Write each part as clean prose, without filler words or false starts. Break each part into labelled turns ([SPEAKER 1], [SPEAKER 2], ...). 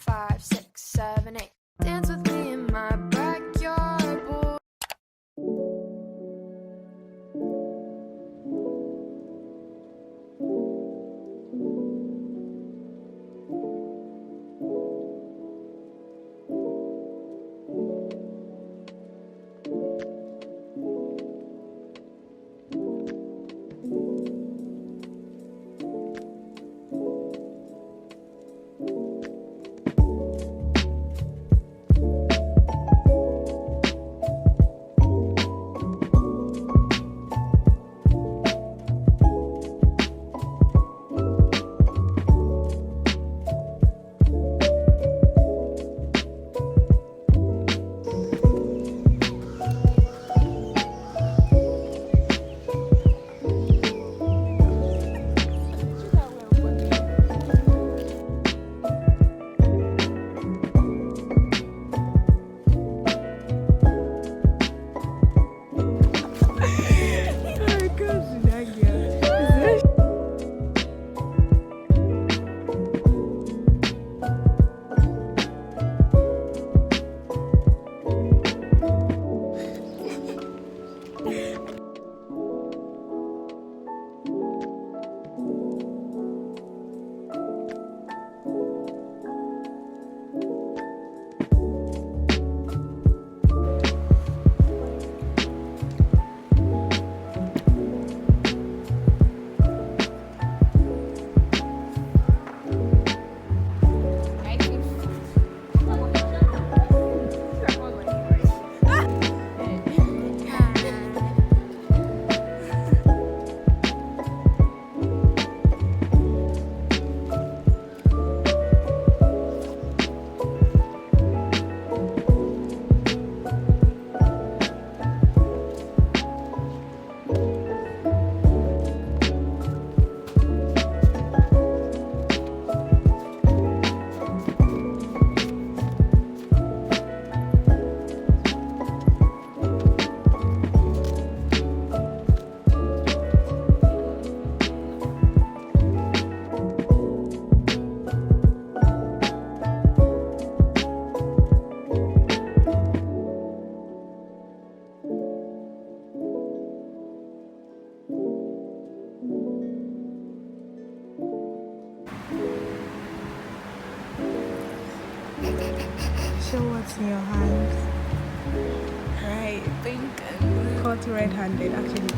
[SPEAKER 1] 5, 6, 7, 8. Dance with me in my backyard, boy.
[SPEAKER 2] Show what's in your hands.
[SPEAKER 3] Right, pink and blue.
[SPEAKER 2] Caught red-handed, actually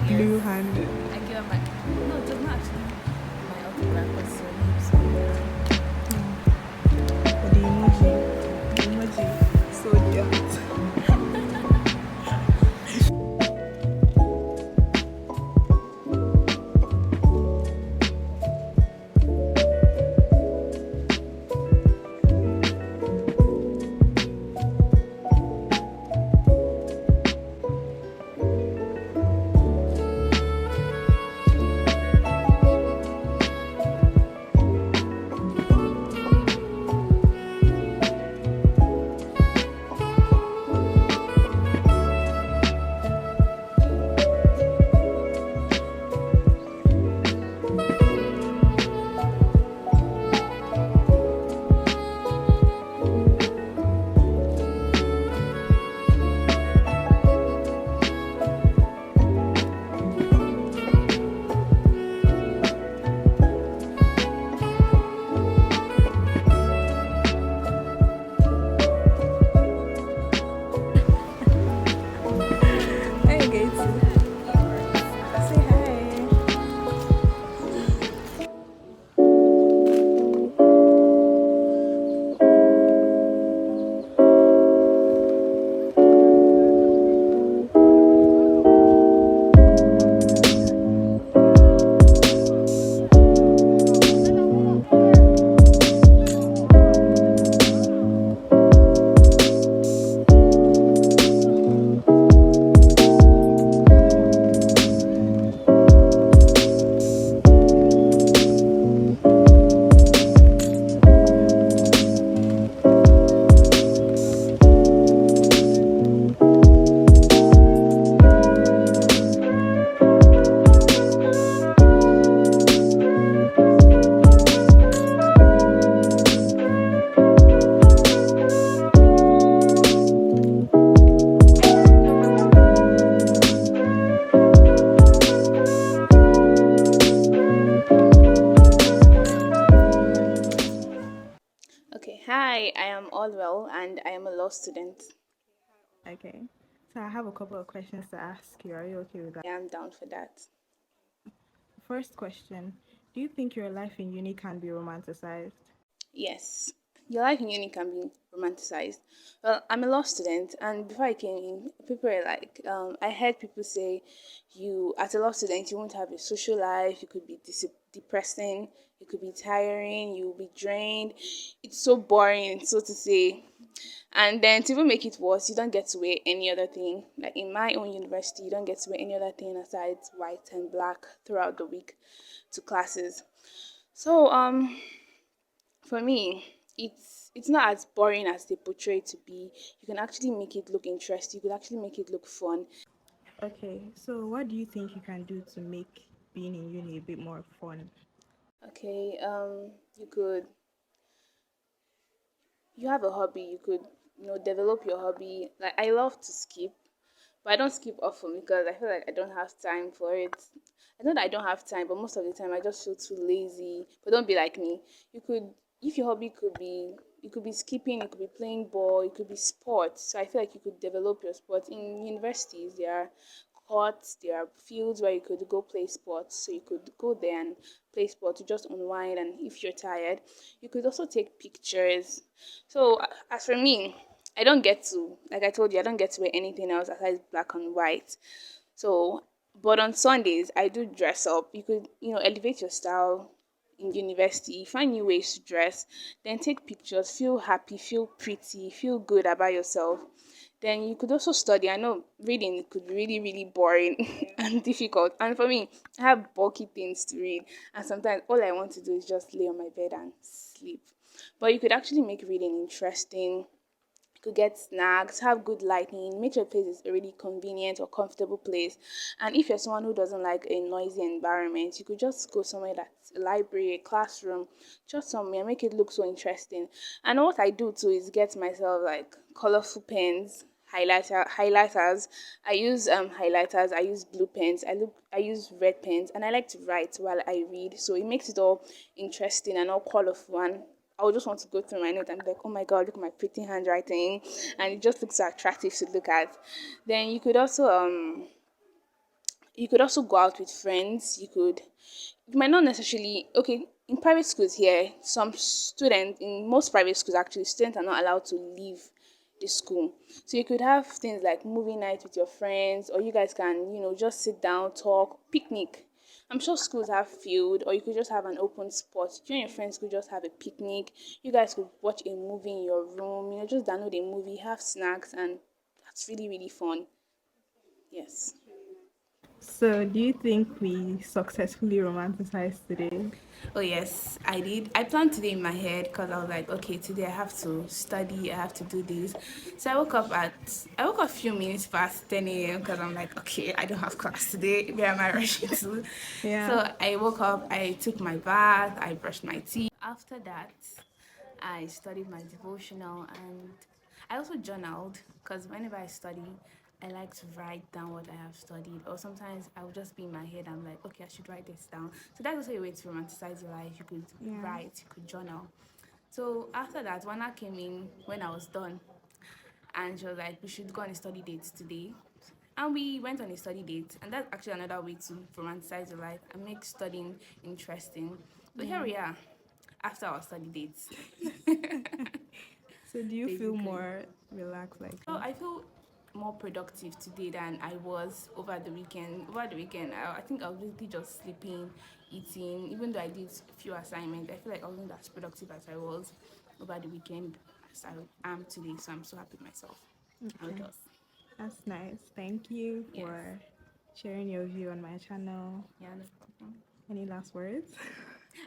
[SPEAKER 2] blue-handed.
[SPEAKER 3] I give her my. No, it was not actually my autograph, was your name, so yeah.
[SPEAKER 2] But the emoji, so cute.
[SPEAKER 3] Hi, I am all well and I am a law student.
[SPEAKER 2] Okay. So I have a couple of questions to ask you. Are you okay with that?
[SPEAKER 3] I am down for that.
[SPEAKER 2] First question: do you think your life in uni can be romanticized?
[SPEAKER 3] Yes, your life in uni can be romanticized. Well, I'm a law student, and before I came in, people were like, I heard people say, you, as a law student, you won't have a social life, you could be depressing, it could be tiring, you'll be drained. It's so boring, so to say. And then to even make it worse, you don't get to wear any other thing. Like in my own university, you don't get to wear any other thing aside white and black throughout the week to classes. So for me, it's not as boring as they portray it to be. You can actually make it look interesting. You could actually make it look fun.
[SPEAKER 2] Okay. So what do you think you can do to make being in uni a bit more fun?
[SPEAKER 3] Okay, you could you have a hobby, you could develop your hobby. Like I love to skip, but I don't skip often because I feel like I don't have time for it. I know that I don't have time, but most of the time I just feel too lazy. But don't be like me. You could, if your hobby could be, it could be skipping, it could be playing ball, it could be sports. So I feel like you could develop your sport in universities. There are courts, there are fields where you could go play sports. So you could go there and play sports to just unwind. And if you're tired, you could also take pictures. So as for me, I don't get to, like I told you, I don't get to wear anything else aside black and white. So, but on Sundays, I do dress up. You could, elevate your style in university, find new ways to dress, then take pictures, feel happy, feel pretty, feel good about yourself. Then you could also study. I know reading could be really, really boring and difficult. And for me, I have bulky things to read. And sometimes all I want to do is just lay on my bed and sleep. But you could actually make reading interesting. You could get snacks, have good lighting, make sure the place is a really convenient or comfortable place. And if you're someone who doesn't like a noisy environment, you could just go somewhere that's a library, a classroom, just somewhere, make it look so interesting. And what I do too is get myself like colorful pens, highlighters. I use highlighters, I use blue pens, I use red pens, and I like to write while I read. So it makes it all interesting and all colorful, and I would just want to go through my notes and be like, oh my god, look at my pretty handwriting, and it just looks so attractive to look at. Then you could also go out with friends. You might not necessarily, okay, in private schools here, some students, in most private schools actually, students are not allowed to leave the school. So you could have things like movie night with your friends, or you guys can, just sit down, talk, picnic. I'm sure schools have field, or you could just have an open spot. You and your friends could just have a picnic. You guys could watch a movie in your room, just download a movie, have snacks, and that's really, really fun. Yes.
[SPEAKER 2] So do you think we successfully romanticized today?
[SPEAKER 3] Oh yes, I did. I planned today in my head because I was like, okay, today I have to study, I have to do this. So I woke up a few minutes past 10 a.m. because I'm like, okay, I don't have class today. Where am I rushing to?
[SPEAKER 2] Yeah.
[SPEAKER 3] So I woke up, I took my bath, I brushed my teeth. After that, I studied my devotional, and I also journaled because whenever I study, I like to write down what I have studied, or sometimes I will just be in my head. I'm like, okay, I should write this down. So that's also a way to romanticize your life. You could
[SPEAKER 2] Yeah.
[SPEAKER 3] write, you could journal. So after that, Wana came in when I was done, and she was like, we should go on a study date today. And we went on a study date, and that's actually another way to romanticize your life and make studying interesting. So here
[SPEAKER 2] Yeah.
[SPEAKER 3] we are after our study dates.
[SPEAKER 2] So do you feel
[SPEAKER 3] Basically.
[SPEAKER 2] more relaxed like
[SPEAKER 3] So I feel more productive today than I was over the weekend. Over the weekend, I think I was really just sleeping, eating. Even though I did a few assignments, I feel like I wasn't as productive as I was over the weekend as I am today. So I'm so happy with myself. How it
[SPEAKER 2] okay?
[SPEAKER 3] does.
[SPEAKER 2] That's nice. Thank you
[SPEAKER 3] Yes.
[SPEAKER 2] for sharing your view on my channel.
[SPEAKER 3] Yeah, no problem.
[SPEAKER 2] Any last words?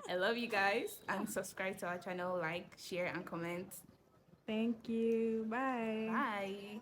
[SPEAKER 3] I love you guys, and subscribe to our channel, like, share, and comment.
[SPEAKER 2] Thank you. Bye.
[SPEAKER 3] Bye.